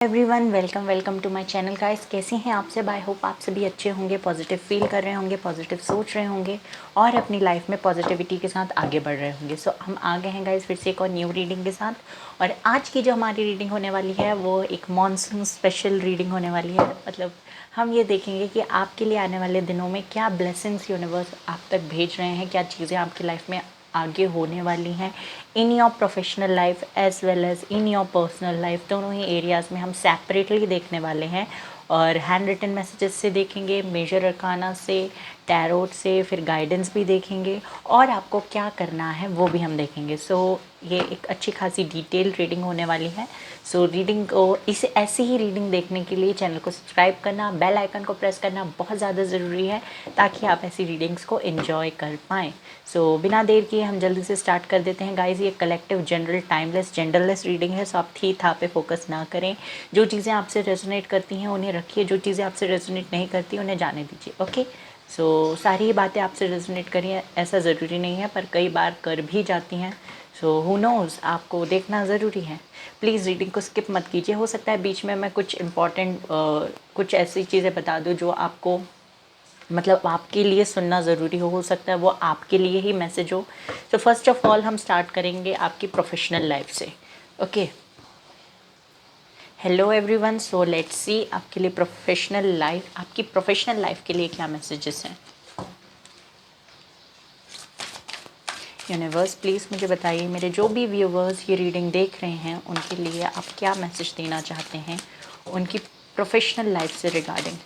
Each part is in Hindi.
Everyone welcome to my channel guys. कैसे हैं आप सब? आई होप आप सभी अच्छे होंगे, पॉजिटिव फील कर रहे होंगे, पॉजिटिव सोच रहे होंगे और अपनी लाइफ में पॉजिटिविटी के साथ आगे बढ़ रहे होंगे। सो हम आ गए हैं गाइस फिर से एक और न्यू रीडिंग के साथ। और आज की जो हमारी रीडिंग होने वाली है वो एक मॉनसून स्पेशल रीडिंग होने वाली है। मतलब हम ये देखेंगे कि आपके लिए आने वाले दिनों में क्या ब्लेसिंग्स यूनिवर्स आप तक भेज रहे हैं, क्या चीज़ें आपकी लाइफ में आगे होने वाली हैं in your professional life as well as in your personal life. दोनों ही एरियाज़ में हम सेपरेटली देखने वाले हैं और हैंड रिटन मैसेजेस से देखेंगे, मेजर अरकाना से, टैरोट से, फिर गाइडेंस भी देखेंगे और आपको क्या करना है वो भी हम देखेंगे। सो ये एक अच्छी खासी डिटेल रीडिंग होने वाली है। सो रीडिंग को इस ऐसी ही रीडिंग देखने के लिए चैनल को सब्सक्राइब करना, बेल आइकन को प्रेस करना बहुत ज़्यादा ज़रूरी है ताकि आप ऐसी रीडिंग्स को एंजॉय कर पाएँ। सो बिना देर किए हम जल्दी से स्टार्ट कर देते हैं गाइस। ये collective general timeless genderless reading है। सो आप थी था पे फोकस ना करें। जो चीज़ें आपसे रेजोनेट करती हैं उन्हें रखिए, जो चीज़ें आपसे रेजोनेट नहीं करती उन्हें जाने दीजिए। ओके, सो सारी ही बातें आपसे रेजोनेट करिए ऐसा ज़रूरी नहीं है, पर कई बार कर भी जाती हैं। सो हु नोज़, आपको देखना ज़रूरी है। प्लीज़ रीडिंग को स्किप मत कीजिए। हो सकता है बीच में मैं कुछ इम्पॉर्टेंट कुछ ऐसी चीज़ें बता दूँ जो आपको मतलब आपके लिए सुनना ज़रूरी हो सकता है वो आपके लिए ही मैसेज हो। तो फर्स्ट ऑफ ऑल हम स्टार्ट करेंगे आपकी प्रोफेशनल लाइफ से। Okay, hello everyone. So let's see आपके लिए प्रोफेशनल लाइफ, आपकी प्रोफेशनल लाइफ के लिए क्या मैसेजेस हैं। यूनिवर्स प्लीज़ मुझे बताइए, मेरे जो भी व्यूवर्स ये रीडिंग देख रहे हैं उनके लिए आप क्या मैसेज देना चाहते हैं उनकी प्रोफेशनल लाइफ से regarding.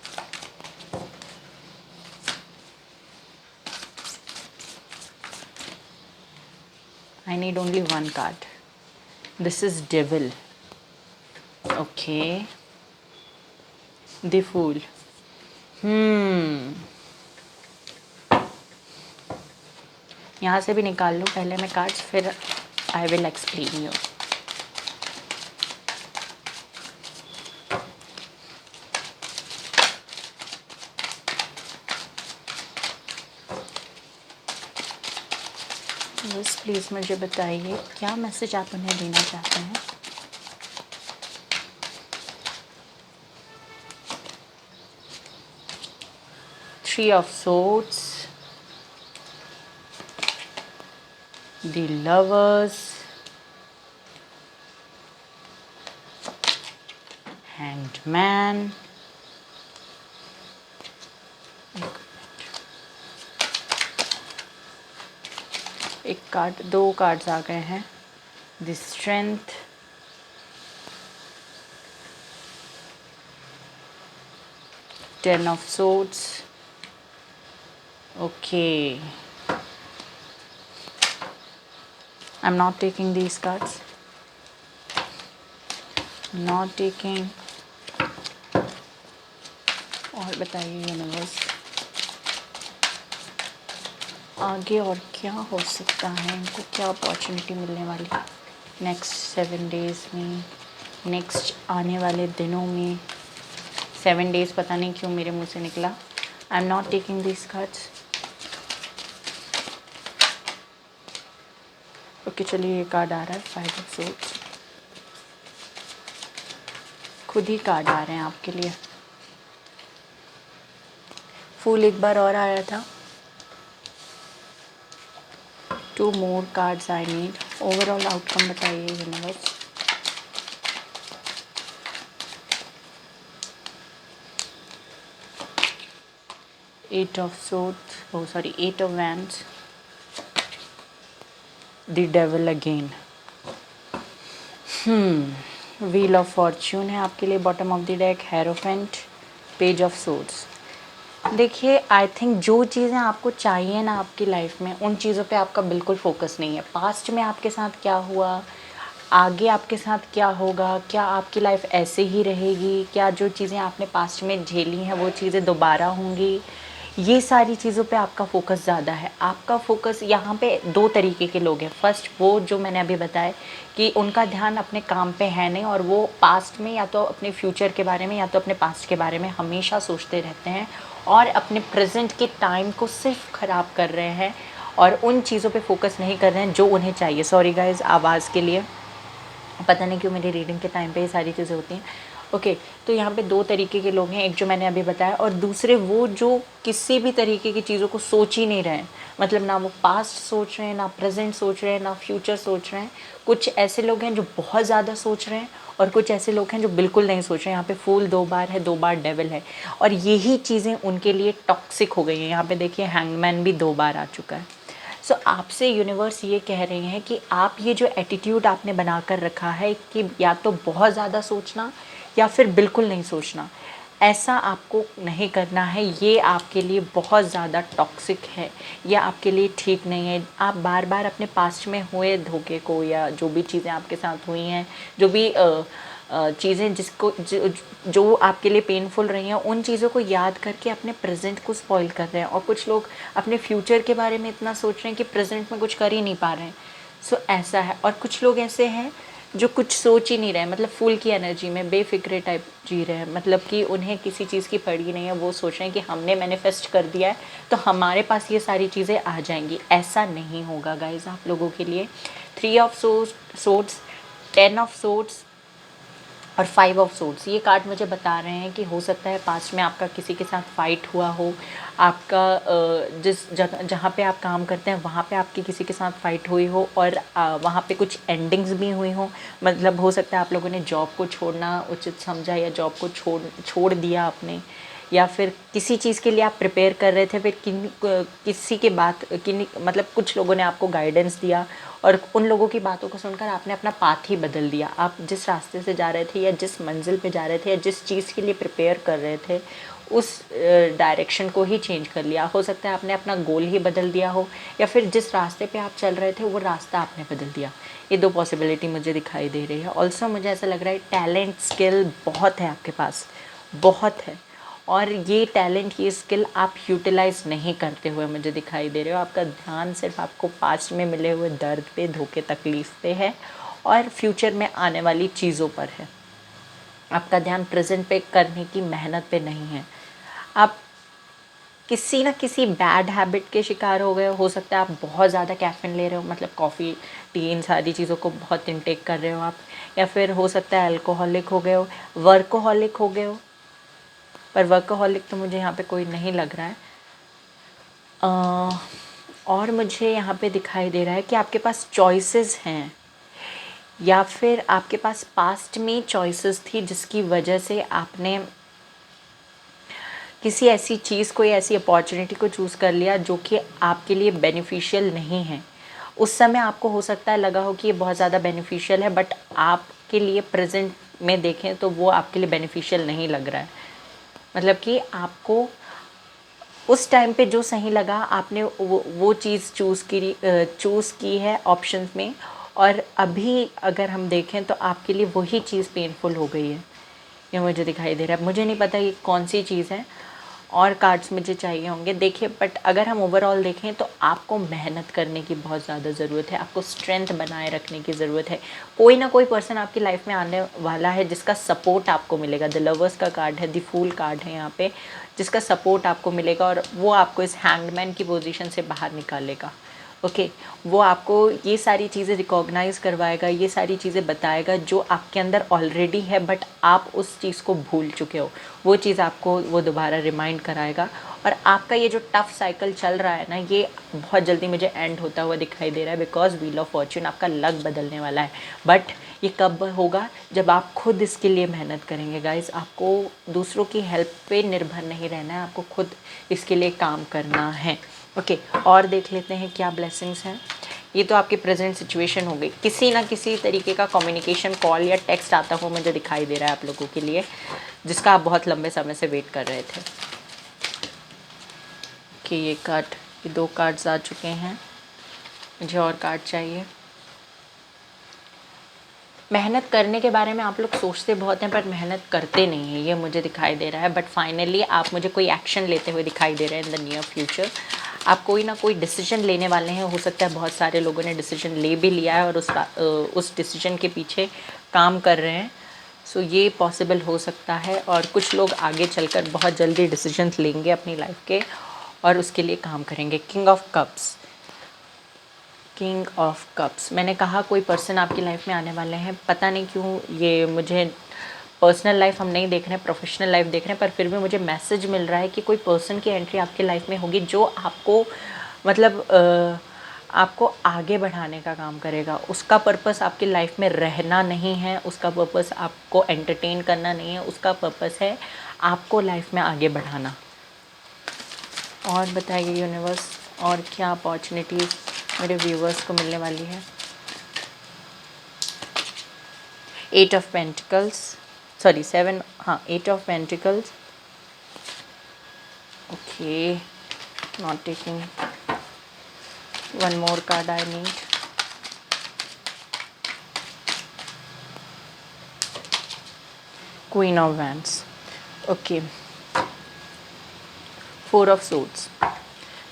I need only one card. This is Devil. Okay. The Fool. यहाँ से भी निकाल लूँ पहले मैं कार्ड्स, फिर आई विल एक्सप्लेन यू। बस प्लीज़ मुझे बताइए क्या मैसेज आप उन्हें देना चाहते हैं। Three of Swords, the Lovers, Hanged Man, एक कार्ड, दो कार्ड्स आ गए हैं। The strength, ten of swords. Okay, I'm not taking these cards. Not taking. और बताइए यूनिवर्स आगे और क्या हो सकता है, इनको क्या अपॉर्चुनिटी मिलने वाली है नेक्स्ट 7 डेज़ में, नेक्स्ट आने वाले दिनों में। 7 डेज़ पता नहीं क्यों मेरे मुंह से निकला। I am not taking this cards. Okay चलिए, ये कार्ड आ रहा है, 5 ऑफ सोर्ड्स। खुद ही कार्ड आ रहे हैं आपके लिए। फूल एक बार और आया था। 2 more cards I need. Overall outcome बताइए universe. Eight of swords, oh sorry, 8 of wands, the devil again. Wheel of fortune है आपके लिए bottom of the deck, hierophant, page of swords. देखिए, आई थिंक जो चीज़ें आपको चाहिए ना आपकी लाइफ में, उन चीज़ों पे आपका बिल्कुल फोकस नहीं है। पास्ट में आपके साथ क्या हुआ, आगे आपके साथ क्या होगा, क्या आपकी लाइफ ऐसे ही रहेगी, क्या जो चीज़ें आपने पास्ट में झेली हैं वो चीज़ें दोबारा होंगी, ये सारी चीज़ों पे आपका फ़ोकस ज़्यादा है। आपका फ़ोकस यहाँ पे 2 तरीके के लोग हैं। फर्स्ट वो जो मैंने अभी बताया कि उनका ध्यान अपने काम पे है नहीं और वो पास्ट में या तो अपने फ्यूचर के बारे में या तो अपने पास्ट के बारे में हमेशा सोचते रहते हैं और अपने प्रेजेंट के टाइम को सिर्फ ख़राब कर रहे हैं और उन चीज़ों पे फोकस नहीं कर रहे हैं जो उन्हें चाहिए। सॉरी गाइज़ आवाज़ के लिए, पता नहीं क्यों मेरी रीडिंग के टाइम पे ये सारी चीज़ें होती हैं। ओके, तो यहाँ पे 2 तरीके के लोग हैं, एक जो मैंने अभी बताया और दूसरे वो जो किसी भी तरीके की चीज़ों को सोच ही नहीं रहे हैं। मतलब ना वो पास्ट सोच रहे हैं, ना प्रेजेंट सोच रहे हैं, ना फ्यूचर सोच रहे हैं। कुछ ऐसे लोग हैं जो बहुत ज़्यादा सोच रहे हैं और कुछ ऐसे लोग हैं जो बिल्कुल नहीं सोच रहे हैं। यहाँ पे फूल 2 बार है, 2 बार डेविल है और यही चीज़ें उनके लिए टॉक्सिक हो गई हैं। यहाँ पे देखिए हैंगमैन भी 2 बार आ चुका है। सो आपसे यूनिवर्स ये कह रही हैं कि आप ये जो एटीट्यूड आपने बना कर रखा है कि या तो बहुत ज़्यादा सोचना या फिर बिल्कुल नहीं सोचना, ऐसा आपको नहीं करना है। ये आपके लिए बहुत ज़्यादा टॉक्सिक है, ये आपके लिए ठीक नहीं है। आप बार बार अपने पास्ट में हुए धोखे को या जो भी चीज़ें आपके साथ हुई हैं, जो भी चीज़ें जो आपके लिए पेनफुल रही हैं, उन चीज़ों को याद करके अपने प्रेजेंट को स्पॉइल कर रहे हैं। और कुछ लोग अपने फ्यूचर के बारे में इतना सोच रहे हैं कि प्रेजेंट में कुछ कर ही नहीं पा रहे हैं। सो ऐसा है। और कुछ लोग ऐसे हैं जो कुछ सोच ही नहीं रहे, मतलब फूल की एनर्जी में बेफिक्रे टाइप जी रहे हैं, मतलब कि उन्हें किसी चीज़ की पड़ी नहीं है। वो सोच रहे हैं कि हमने मैनिफेस्ट कर दिया है तो हमारे पास ये सारी चीज़ें आ जाएंगी। ऐसा नहीं होगा गाइज आप लोगों के लिए। 3 ऑफ सोर्ड्स, 10 ऑफ सोर्ड्स और 5 ऑफ सोर्ड्स, ये कार्ड मुझे बता रहे हैं कि हो सकता है पास्ट में आपका किसी के साथ फाइट हुआ हो। आपका जिस जगह जहाँ पे आप काम करते हैं वहाँ पे आपकी किसी के साथ फाइट हुई हो और वहाँ पे कुछ एंडिंग्स भी हुई हो। मतलब हो सकता है आप लोगों ने जॉब को छोड़ना उचित समझा या जॉब को छोड़ दिया आपने, या फिर किसी चीज़ के लिए आप प्रिपेयर कर रहे थे, फिर किसी के बात किन मतलब कुछ लोगों ने आपको गाइडेंस दिया और उन लोगों की बातों को सुनकर आपने अपना पाथ ही बदल दिया। आप जिस रास्ते से जा रहे थे या जिस मंजिल पे जा रहे थे या जिस चीज़ के लिए प्रिपेयर कर रहे थे उस डायरेक्शन को ही चेंज कर लिया। हो सकता है आपने अपना गोल ही बदल दिया हो या फिर जिस रास्ते पे आप चल रहे थे वो रास्ता आपने बदल दिया। ये 2 पॉसिबिलिटी मुझे दिखाई दे रही है। ऑल्सो मुझे ऐसा लग रहा है टैलेंट स्किल बहुत है आपके पास, बहुत है, और ये टैलेंट ये स्किल आप यूटिलाइज़ नहीं करते हुए मुझे दिखाई दे रहे हो। आपका ध्यान सिर्फ आपको पास्ट में मिले हुए दर्द पे, धोखे, तकलीफ़ पे है और फ्यूचर में आने वाली चीज़ों पर है। आपका ध्यान प्रेजेंट पे करने की मेहनत पे नहीं है। आप किसी ना किसी बैड हैबिट के शिकार हो गए हो सकता है आप बहुत ज़्यादा कैफ़ीन ले रहे हो, मतलब कॉफ़ी, टी, इन सारी चीज़ों को बहुत इनटेक कर रहे हो आप, या फिर हो सकता है अल्कोहलिक हो गए हो, वर्कोहलिक हो गए हो। पर वर्कोहलिक तो मुझे यहाँ पे कोई नहीं लग रहा है। और मुझे यहाँ पे दिखाई दे रहा है कि आपके पास चॉइसेस हैं या फिर आपके पास पास्ट में चॉइसेस थी जिसकी वजह से आपने किसी ऐसी चीज़ को या ऐसी अपॉर्चुनिटी को चूज़ कर लिया जो कि आपके लिए बेनिफिशियल नहीं है। उस समय आपको हो सकता है लगा हो कि ये बहुत ज़्यादा बेनिफिशियल है, बट आपके लिए प्रेजेंट में देखें तो वो आपके लिए बेनिफिशियल नहीं लग रहा है। मतलब कि आपको उस टाइम पे जो सही लगा आपने वो चीज़ चूज़ की है ऑप्शंस में, और अभी अगर हम देखें तो आपके लिए वही चीज़ पेनफुल हो गई है। ये मुझे दिखाई दे रहा है। मुझे नहीं पता ये कौन सी चीज़ है, और कार्ड्स मुझे चाहिए होंगे देखिए। बट अगर हम ओवरऑल देखें तो आपको मेहनत करने की बहुत ज़्यादा ज़रूरत है, आपको स्ट्रेंथ बनाए रखने की ज़रूरत है। कोई ना कोई पर्सन आपकी लाइफ में आने वाला है जिसका सपोर्ट आपको मिलेगा। द लवर्स का कार्ड है, द फूल कार्ड है यहाँ पे, जिसका सपोर्ट आपको मिलेगा और वो आपको इस हैंगमैन की पोजीशन से बाहर निकालेगा। ओके, वो आपको ये सारी चीज़ें रिकॉग्नाइज़ करवाएगा, ये सारी चीज़ें बताएगा जो आपके अंदर ऑलरेडी है बट आप उस चीज़ को भूल चुके हो। वो चीज़ आपको वो दोबारा रिमाइंड कराएगा और आपका ये जो टफ़ साइकिल चल रहा है ना, ये बहुत जल्दी मुझे एंड होता हुआ दिखाई दे रहा है। बिकॉज व्हील ऑफ फॉर्च्यून, आपका लक बदलने वाला है। बट ये कब होगा? जब आप खुद इसके लिए मेहनत करेंगे गाइस। आपको दूसरों की हेल्प पे निर्भर नहीं रहना है, आपको खुद इसके लिए काम करना है। ओके, और देख लेते हैं क्या ब्लेसिंग्स हैं। ये तो आपकी प्रेजेंट सिचुएशन हो गई। किसी ना किसी तरीके का कम्युनिकेशन, कॉल या टेक्स्ट आता हुआ मुझे दिखाई दे रहा है आप लोगों के लिए, जिसका आप बहुत लंबे समय से वेट कर रहे थे। कि ये 2 कार्ड्स आ चुके हैं। मुझे और कार्ड चाहिए। मेहनत करने के बारे में आप लोग सोचते बहुत हैं पर मेहनत करते नहीं हैं, ये मुझे दिखाई दे रहा है। बट फाइनली आप मुझे कोई एक्शन लेते हुए दिखाई दे रहे हैं इन द नियर फ्यूचर। आप कोई ना कोई डिसीजन लेने वाले हैं। हो सकता है बहुत सारे लोगों ने डिसीजन ले भी लिया है और उस डिसीजन के पीछे काम कर रहे हैं। सो ये पॉसिबल हो सकता है। और कुछ लोग आगे चलकर बहुत जल्दी डिसीजंस लेंगे अपनी लाइफ के और उसके लिए काम करेंगे। King of cups, king of cups, मैंने कहा कोई पर्सन आपकी लाइफ में आने वाले हैं। पता नहीं क्यों ये मुझे पर्सनल लाइफ हम नहीं देख रहे हैं, प्रोफेशनल लाइफ देख रहे हैं, पर फिर भी मुझे मैसेज मिल रहा है कि कोई पर्सन की एंट्री आपकी लाइफ में होगी जो आपको मतलब आपको आगे बढ़ाने का काम करेगा। उसका पर्पस आपकी लाइफ में रहना नहीं है, उसका पर्पस आपको एंटरटेन करना नहीं है, उसका पर्पस है आपको लाइफ में आगे बढ़ाना। और बताइए यूनिवर्स, और क्या अपॉर्चुनिटीज़ मेरे व्यूवर्स को मिलने वाली है। 8 ऑफ पेंटिकल्स, सॉरी 7, हाँ 8 of pentacles. Okay, not taking, one more card I need. Queen of wands, okay, 4 of suits.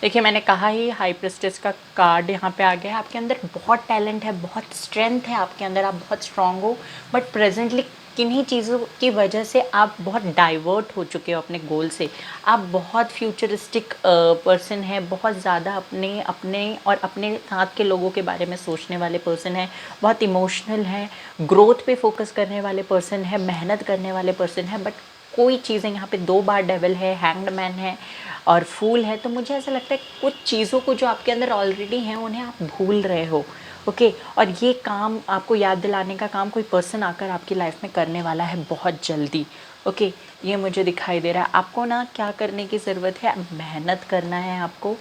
देखिए मैंने कहा ही हाई प्रेस्टिज का कार्ड यहाँ पे आ गया है। आपके अंदर बहुत टैलेंट है, बहुत स्ट्रेंथ है आपके अंदर, आप बहुत स्ट्रांग हो, बट प्रेजेंटली किन्हीं चीज़ों की वजह से आप बहुत डाइवर्ट हो चुके हो अपने गोल से। आप बहुत फ्यूचरिस्टिक पर्सन है, बहुत ज़्यादा अपने अपने और अपने साथ के लोगों के बारे में सोचने वाले पर्सन है, बहुत इमोशनल है, ग्रोथ पे फोकस करने वाले पर्सन है, मेहनत करने वाले पर्सन है, बट कोई चीज़ें यहाँ पे 2 बार डेविल है, हैंग्ड मैन है और फूल है। तो मुझे ऐसा लगता है कुछ चीज़ों को जो आपके अंदर ऑलरेडी हैं उन्हें आप भूल रहे हो। ओके, और ये काम आपको याद दिलाने का काम कोई पर्सन आकर आपकी लाइफ में करने वाला है बहुत जल्दी। ओके, ये मुझे दिखाई दे रहा है। आपको ना क्या करने की ज़रूरत है, मेहनत करना है आपको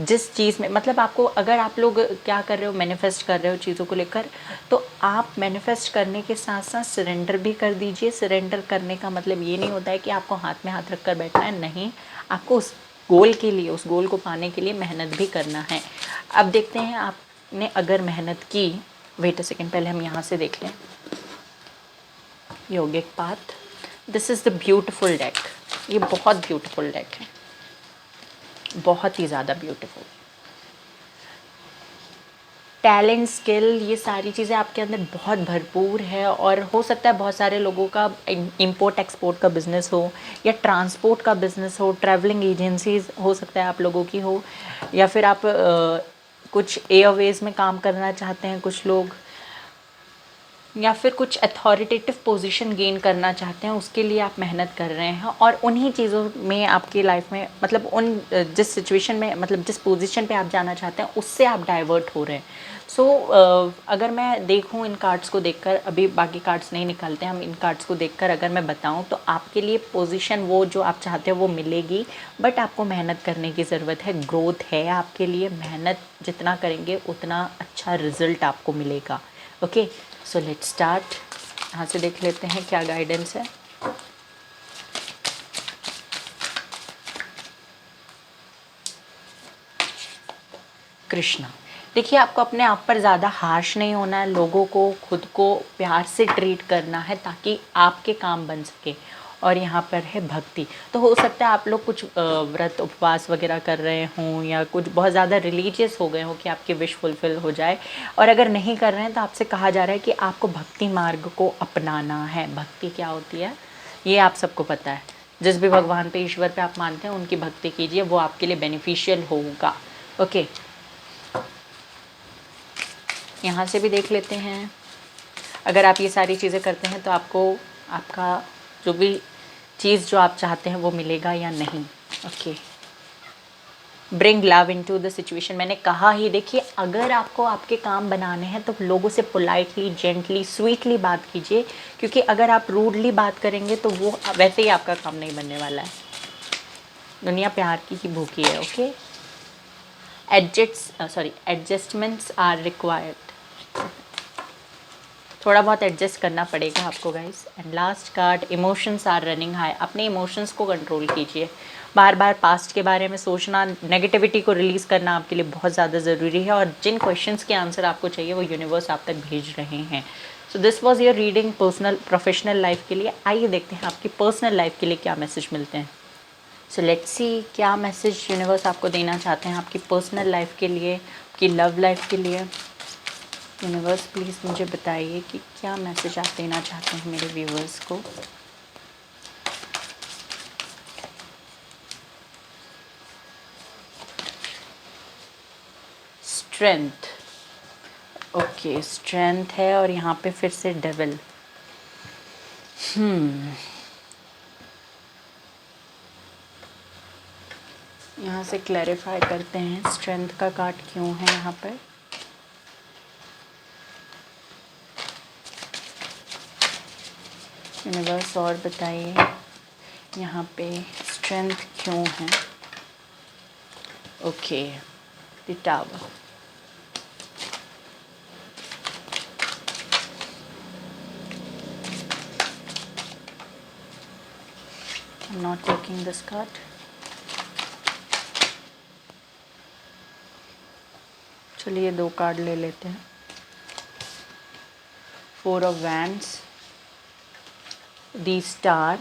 जिस चीज़ में, मतलब आपको, अगर आप लोग क्या कर रहे हो, मैनिफेस्ट कर रहे हो चीज़ों को लेकर, तो आप मैनिफेस्ट करने के साथ साथ सरेंडर भी कर दीजिए। सरेंडर करने का मतलब ये नहीं होता है कि आपको हाथ में हाथ रख कर बैठना है, नहीं, आपको उस गोल के लिए, उस गोल को पाने के लिए मेहनत भी करना है। अब देखते हैं आपने अगर मेहनत की, वेट अ सेकेंड, पहले हम यहाँ से देख लें yogic path. This is the beautiful deck, ये बहुत ब्यूटिफुल डेक है, बहुत ही ज़्यादा ब्यूटीफुल। टैलेंट, स्किल, ये सारी चीज़ें आपके अंदर बहुत भरपूर है। और हो सकता है बहुत सारे लोगों का इंपोर्ट एक्सपोर्ट का बिज़नेस हो, या ट्रांसपोर्ट का बिज़नेस हो, ट्रैवलिंग एजेंसीज हो सकता है आप लोगों की हो, या फिर आप कुछ एयरवेज़ में काम करना चाहते हैं कुछ लोग, या फिर कुछ अथॉरिटेटिव पोजीशन गेन करना चाहते हैं, उसके लिए आप मेहनत कर रहे हैं। और उन्हीं चीज़ों में आपकी लाइफ में, मतलब उन जिस सिचुएशन में, मतलब जिस पोजीशन पे आप जाना चाहते हैं उससे आप डाइवर्ट हो रहे हैं। सो अगर मैं देखूं इन कार्ड्स को देखकर, अभी बाकी कार्ड्स नहीं निकालते हम, इन कार्ड्स को देखकर अगर मैं बताऊं तो आपके लिए पोजीशन वो जो आप चाहते हो वो मिलेगी, बट आपको मेहनत करने की ज़रूरत है। ग्रोथ है आपके लिए, मेहनत जितना करेंगे उतना अच्छा रिजल्ट आपको मिलेगा। Okay, so let's start. यहाँ से देख लेते हैं क्या गाइडेंस है। कृष्णा, देखिए आपको अपने आप पर ज़्यादा हार्श नहीं होना है, लोगों को, खुद को प्यार से ट्रीट करना है ताकि आपके काम बन सके। और यहाँ पर है भक्ति। तो हो सकता है आप लोग कुछ व्रत उपवास वगैरह कर रहे हों, या कुछ बहुत ज़्यादा रिलीजियस हो गए हो कि आपकी विश फुलफिल हो जाए। और अगर नहीं कर रहे हैं तो आपसे कहा जा रहा है कि आपको भक्ति मार्ग को अपनाना है। भक्ति क्या होती है ये आप सबको पता है। जिस भी भगवान पे, ईश्वर पे आप मानते हैं उनकी भक्ति कीजिए, वो आपके लिए बेनिफिशियल होगा। ओके, यहाँ से भी देख लेते हैं। अगर आप ये सारी चीज़ें करते हैं तो आपको आपका जो भी चीज़ जो आप चाहते हैं वो मिलेगा या नहीं। Okay, bring love into the situation, मैंने कहा ही, देखिए अगर आपको आपके काम बनाने हैं तो लोगों से पोलाइटली, जेंटली, स्वीटली बात कीजिए, क्योंकि अगर आप रूडली बात करेंगे तो वो वैसे ही आपका काम नहीं बनने वाला है। दुनिया प्यार की ही भूखी है। ओके, एडजस्टमेंट्स आर रिक्वायर्ड, थोड़ा बहुत एडजस्ट करना पड़ेगा आपको guys. And last card, emotions are running high, अपने इमोशंस को कंट्रोल कीजिए। बार बार पास्ट के बारे में सोचना, नेगेटिविटी को रिलीज़ करना आपके लिए बहुत ज़्यादा ज़रूरी है। और जिन क्वेश्चंस के आंसर आपको चाहिए वो यूनिवर्स आप तक भेज रहे हैं। So this was your reading personal professional life के लिए। आइए देखते हैं आपकी पर्सनल लाइफ के लिए क्या मैसेज मिलते हैं। सो लेट्स सी क्या मैसेज यूनिवर्स आपको देना चाहते हैं आपकी पर्सनल लाइफ के लिए, आपकी लव लाइफ के लिए। यूनिवर्स प्लीज़ मुझे बताइए कि क्या मैसेज आप देना चाहते हैं मेरे व्यूवर्स को। स्ट्रेंथ, ओके, स्ट्रेंथ है और यहाँ पे फिर से डेविल। यहाँ से क्लैरिफाई करते हैं स्ट्रेंथ का कार्ड क्यों है यहाँ पर। यूनिवर्स और बताइए यहाँ पे स्ट्रेंथ क्यों है। Okay, the tower. I'm not taking this card. चलिए 2 कार्ड ले लेते हैं। 4 of Wands, the Star,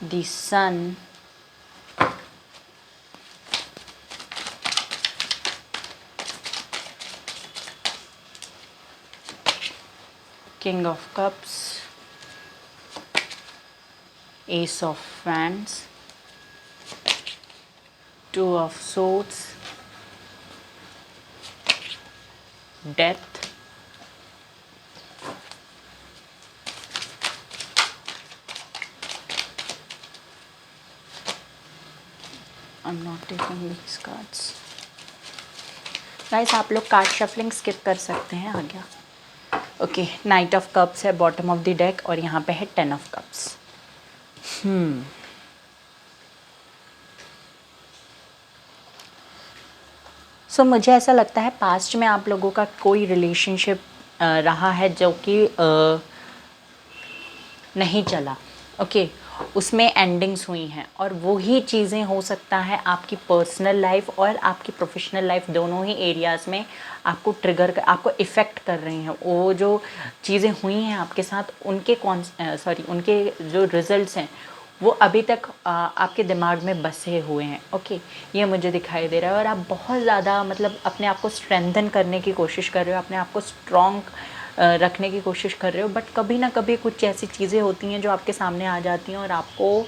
the Sun, King of Cups, Ace of Wands, 2 of Swords, Death, I'm not taking these cards. Guys आप लोग कार्ड शफलिंग स्किप कर सकते हैं, आ गया। ओके, नाइट ऑफ कप्स है बॉटम ऑफ द डेक और यहाँ पे है 10 ऑफ कप्स। सो मुझे ऐसा लगता है पास्ट में आप लोगों का कोई रिलेशनशिप रहा है जो कि नहीं चला। ओके, उसमें एंडिंग्स हुई हैं और वही चीज़ें हो सकता है आपकी पर्सनल लाइफ और आपकी प्रोफेशनल लाइफ दोनों ही एरियाज़ में आपको आपको इफ़ेक्ट कर रही हैं। वो जो चीज़ें हुई हैं आपके साथ उनके उनके जो रिजल्ट्स हैं वो अभी तक आपके दिमाग में बसे हुए हैं। ओके, ये मुझे दिखाई दे रहा है और आप बहुत ज़्यादा मतलब अपने आप को स्ट्रेंथन करने की कोशिश कर रहे हो, अपने आप को स्ट्रॉन्ग रखने की कोशिश कर रहे हो, बट कभी ना कभी कुछ ऐसी चीज़ें होती हैं जो आपके सामने आ जाती हैं और आपको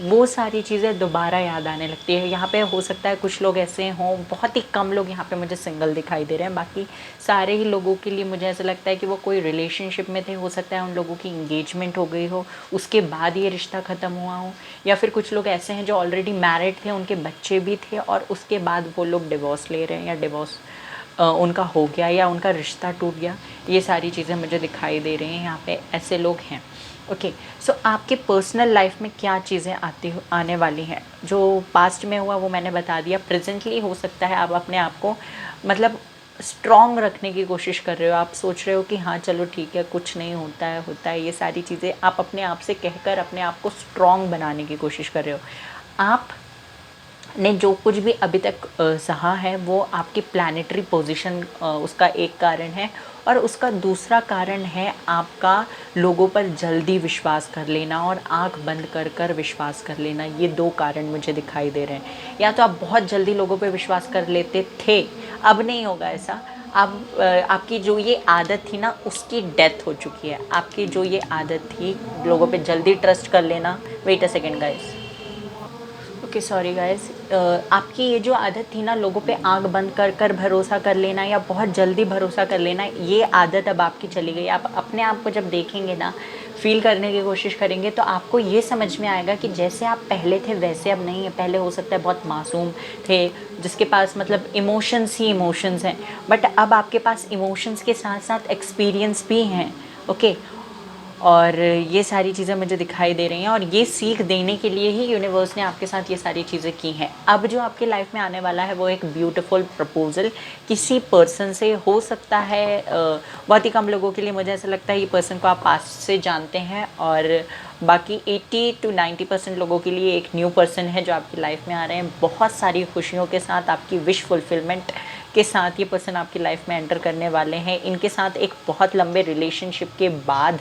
वो सारी चीज़ें दोबारा याद आने लगती है। यहाँ पे हो सकता है कुछ लोग ऐसे हों, बहुत ही कम लोग यहाँ पे मुझे सिंगल दिखाई दे रहे हैं, बाकी सारे ही लोगों के लिए मुझे ऐसा लगता है कि वो कोई रिलेशनशिप में थे। हो सकता है उन लोगों की इंगेजमेंट हो गई हो, उसके बाद ये रिश्ता ख़त्म हुआ हो, या फिर कुछ लोग ऐसे हैं जो ऑलरेडी मैरिड थे, उनके बच्चे भी थे और उसके बाद वो लोग डिवोर्स ले रहे हैं या डिवोर्स उनका हो गया या उनका रिश्ता टूट गया। ये सारी चीज़ें मुझे दिखाई दे रही हैं, यहाँ पे ऐसे लोग हैं। ओके, सो आपके पर्सनल लाइफ में क्या चीज़ें आने वाली हैं। जो पास्ट में हुआ वो मैंने बता दिया। प्रेजेंटली हो सकता है आप अपने आप को मतलब स्ट्रॉन्ग रखने की कोशिश कर रहे हो। आप सोच रहे हो कि हाँ चलो ठीक है, कुछ नहीं होता है। ये सारी चीज़ें आप अपने आप से कहकर अपने आप को स्ट्रॉन्ग बनाने की कोशिश कर रहे हो। आप ने जो कुछ भी अभी तक सहा है वो आपकी प्लैनेटरी पोजीशन उसका एक कारण है, और उसका दूसरा कारण है आपका लोगों पर जल्दी विश्वास कर लेना और आंख बंद कर कर विश्वास कर लेना। ये 2 कारण मुझे दिखाई दे रहे हैं। या तो आप बहुत जल्दी लोगों पर विश्वास कर लेते थे, अब नहीं होगा ऐसा। अब आपकी जो ये आदत थी ना उसकी डेथ हो चुकी है। आपकी जो ये आदत थी लोगों पे जल्दी ट्रस्ट कर लेना, wait a second guys, okay sorry guys, आपकी ये जो आदत थी ना लोगों पे आंख बंद कर कर भरोसा कर लेना या बहुत जल्दी भरोसा कर लेना, ये आदत अब आपकी चली गई। आप अपने आप को जब देखेंगे ना, फील करने की कोशिश करेंगे तो आपको ये समझ में आएगा कि जैसे आप पहले थे वैसे अब नहीं है। पहले हो सकता है बहुत मासूम थे, जिसके पास मतलब इमोशंस ही इमोशंस हैं, बट अब आपके पास इमोशंस के साथ साथ एक्सपीरियंस भी हैं। ओके, और ये सारी चीज़ें मुझे दिखाई दे रही हैं और ये सीख देने के लिए ही यूनिवर्स ने आपके साथ ये सारी चीज़ें की हैं। अब जो आपके लाइफ में आने वाला है वो एक ब्यूटीफुल प्रपोजल किसी पर्सन से हो सकता है। बहुत ही कम लोगों के लिए मुझे ऐसा लगता है ये पर्सन को आप पास्ट से जानते हैं, और बाकी 80 to 90% लोगों के लिए एक न्यू पर्सन है जो आपकी लाइफ में आ रहे हैं। बहुत सारी खुशियों के साथ, आपकी विश फुलफिलमेंट के साथ ये पर्सन आपकी लाइफ में एंटर करने वाले हैं। इनके साथ एक बहुत लंबे रिलेशनशिप के बाद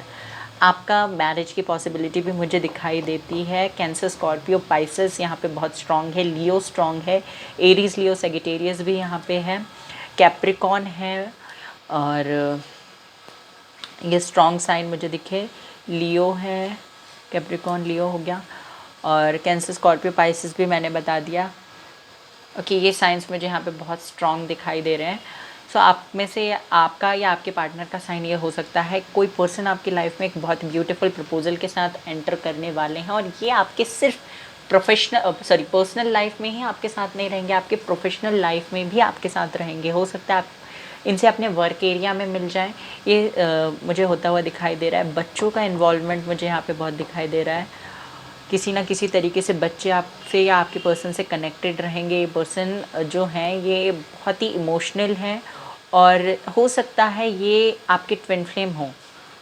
आपका मैरिज की पॉसिबिलिटी भी मुझे दिखाई देती है। कैंसर, स्कॉर्पियो, पाइसेस यहाँ पे बहुत स्ट्रॉन्ग है, लियो स्ट्रॉन्ग है, एरीज, लियो, सेजिटेरियस भी यहाँ पे है, कैप्रिकॉन है, और ये स्ट्रॉन्ग साइन मुझे दिखे। लियो है, कैप्रिकॉन, लियो हो गया, और कैंसर, स्कॉर्पियो, पाइसेस भी मैंने बता दिया। ओके, ये साइंस मुझे यहाँ पे बहुत स्ट्रॉन्ग दिखाई दे रहे हैं। सो आप में से आपका या आपके पार्टनर का साइन ये हो सकता है, कोई पर्सन आपकी लाइफ में एक बहुत ब्यूटीफुल प्रपोजल के साथ एंटर करने वाले हैं, और ये आपके सिर्फ पर्सनल लाइफ में ही आपके साथ नहीं रहेंगे, आपके प्रोफेशनल लाइफ में भी आपके साथ रहेंगे। हो सकता है आप इनसे अपने वर्क एरिया में मिल जाएं। ये मुझे होता हुआ दिखाई दे रहा है। बच्चों का इन्वॉल्वमेंट मुझे यहाँ पे बहुत दिखाई दे रहा है। किसी ना किसी तरीके से बच्चे आपसे या आपके पर्सन से कनेक्टेड रहेंगे। ये पर्सन जो हैं ये बहुत ही इमोशनल हैं, और हो सकता है ये आपके ट्विन फ्लेम हो।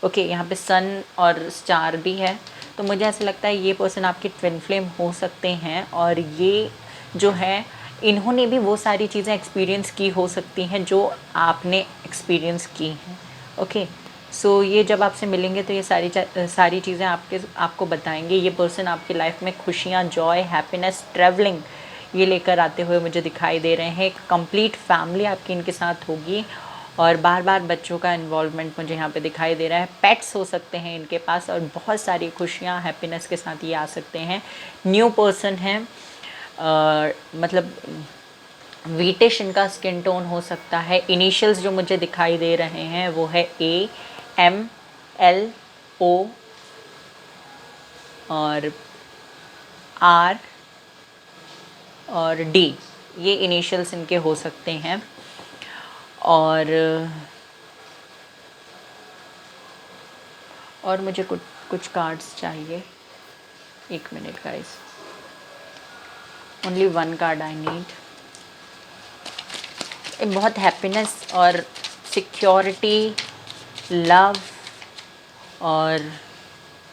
ओके, यहाँ पे सन और स्टार भी है, तो मुझे ऐसा लगता है ये पर्सन आपके ट्विन फ्लेम हो सकते हैं, और ये जो है इन्होंने भी वो सारी चीज़ें एक्सपीरियंस की हो सकती हैं जो आपने एक्सपीरियंस की हैं। ओके, सो ये जब आपसे मिलेंगे तो ये सारी चीज़ें आपको बताएंगे। ये पर्सन आपकी लाइफ में खुशियाँ, जॉय, हैप्पीनेस, ट्रैवलिंग ये लेकर आते हुए मुझे दिखाई दे रहे हैं। एक कंप्लीट फैमिली आपकी इनके साथ होगी, और बार बार बच्चों का इन्वॉल्वमेंट मुझे यहाँ पे दिखाई दे रहा है। पेट्स हो सकते हैं इनके पास, और बहुत सारी खुशियाँ, हैप्पीनेस के साथ ये आ सकते हैं। न्यू पर्सन है, मतलब वीटिश इनका स्किन टोन हो सकता है। इनिशियल्स जो मुझे दिखाई दे रहे हैं वो है AMLO और R और D, ये इनिशियल्स इनके हो सकते हैं। और मुझे कुछ कार्ड्स चाहिए। 1 minute guys, only 1 card I need. बहुत हैप्पीनेस और सिक्योरिटी, लव और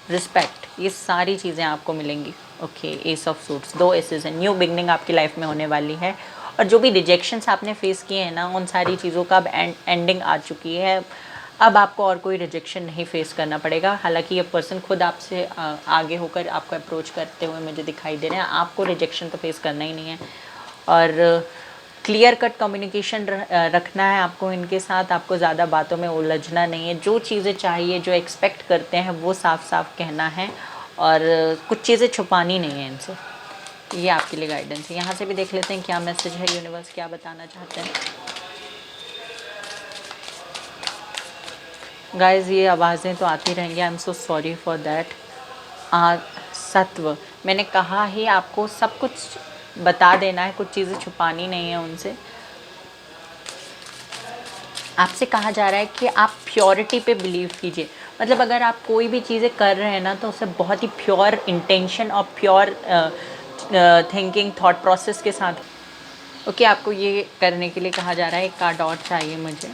रिस्पेक्ट, ये सारी चीज़ें आपको मिलेंगी। Okay, ace of suits, 2 aces हैं। न्यू बिगनिंग आपकी लाइफ में होने वाली है, और जो भी रिजेक्शंस आपने फेस किए हैं ना, उन सारी चीज़ों का अब एंडिंग आ चुकी है। अब आपको और कोई रिजेक्शन नहीं फेस करना पड़ेगा। हालांकि ये पर्सन खुद आपसे आगे होकर आपको अप्रोच करते हुए मुझे दिखाई दे रहे हैं। आपको रिजेक्शन तो फेस करना ही नहीं है, और क्लियर कट कम्युनिकेशन रखना है आपको इनके साथ। आपको ज़्यादा बातों में उलझना नहीं है। जो चीज़ें चाहिए, जो एक्सपेक्ट करते हैं, वो साफ साफ कहना है, और कुछ चीज़ें छुपानी नहीं है इनसे। ये आपके लिए गाइडेंस है। यहाँ से भी देख लेते हैं क्या मैसेज है, यूनिवर्स क्या बताना चाहते हैं। गाइज, ये आवाज़ें तो आती रहेंगी, I am so sorry for that. सत्व, मैंने कहा ही आपको सब कुछ बता देना है, कुछ चीज़ें छुपानी नहीं है उनसे। आपसे कहा जा रहा है कि आप प्योरिटी पे बिलीव कीजिए। मतलब अगर आप कोई भी चीज़ें कर रहे हैं ना, तो उसे बहुत ही प्योर इंटेंशन और प्योर थिंकिंग, थॉट प्रोसेस के साथ। ओके, आपको ये करने के लिए कहा जा रहा है। एक कार्ड और चाहिए मुझे,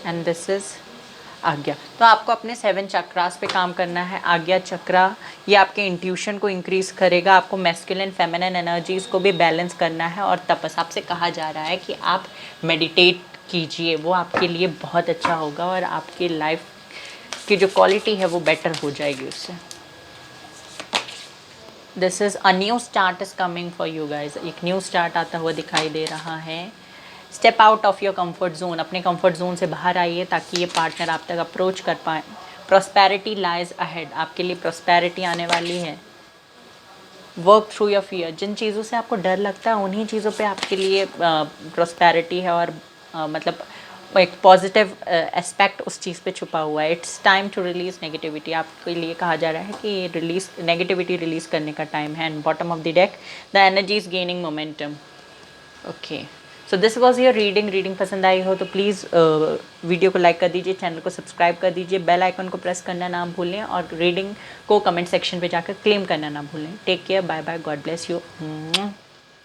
एंड दिस इज़ आज्ञा। तो आपको अपने 7 चक्रास पे काम करना है। आज्ञा चक्रा, ये आपके इंट्यूशन को इंक्रीज़ करेगा। आपको मैस्कुलिन फेमिनिन एनर्जीज़ को भी बैलेंस करना है। और तपस, आपसे कहा जा रहा है कि आप मेडिटेट कीजिए, वो आपके लिए बहुत अच्छा होगा, और आपकी लाइफ की जो क्वालिटी है वो बेटर हो जाएगी उससे। This is a new start is coming for you guys. एक न्यू स्टार्ट आता हुआ दिखाई दे रहा है। Step out of your comfort zone, अपने कंफर्ट जोन से बाहर आइए ताकि ये पार्टनर आप तक अप्रोच कर पाए। प्रॉस्पेरिटी लाइज अहेड, आपके लिए प्रॉस्पेरिटी आने वाली है। वर्क थ्रू योर फियर, जिन चीज़ों से आपको डर लगता है उन्हीं चीज़ों पे आपके लिए प्रॉस्पेरिटी है, और मतलब एक पॉजिटिव एस्पेक्ट उस चीज़ पे छुपा हुआ है। It's time to release negativity, आपके लिए कहा जा रहा है कि नेगेटिविटी रिलीज़ करने का टाइम है। And bottom of the deck, the energy is gaining momentum. Okay, so this was your reading पसंद आई हो तो प्लीज़ वीडियो को लाइक कर दीजिए, चैनल को सब्सक्राइब कर दीजिए, बेल आइकन को प्रेस करना ना भूलें, और रीडिंग को कमेंट सेक्शन पे जाकर क्लेम करना ना भूलें। Take care, bye bye, God bless you.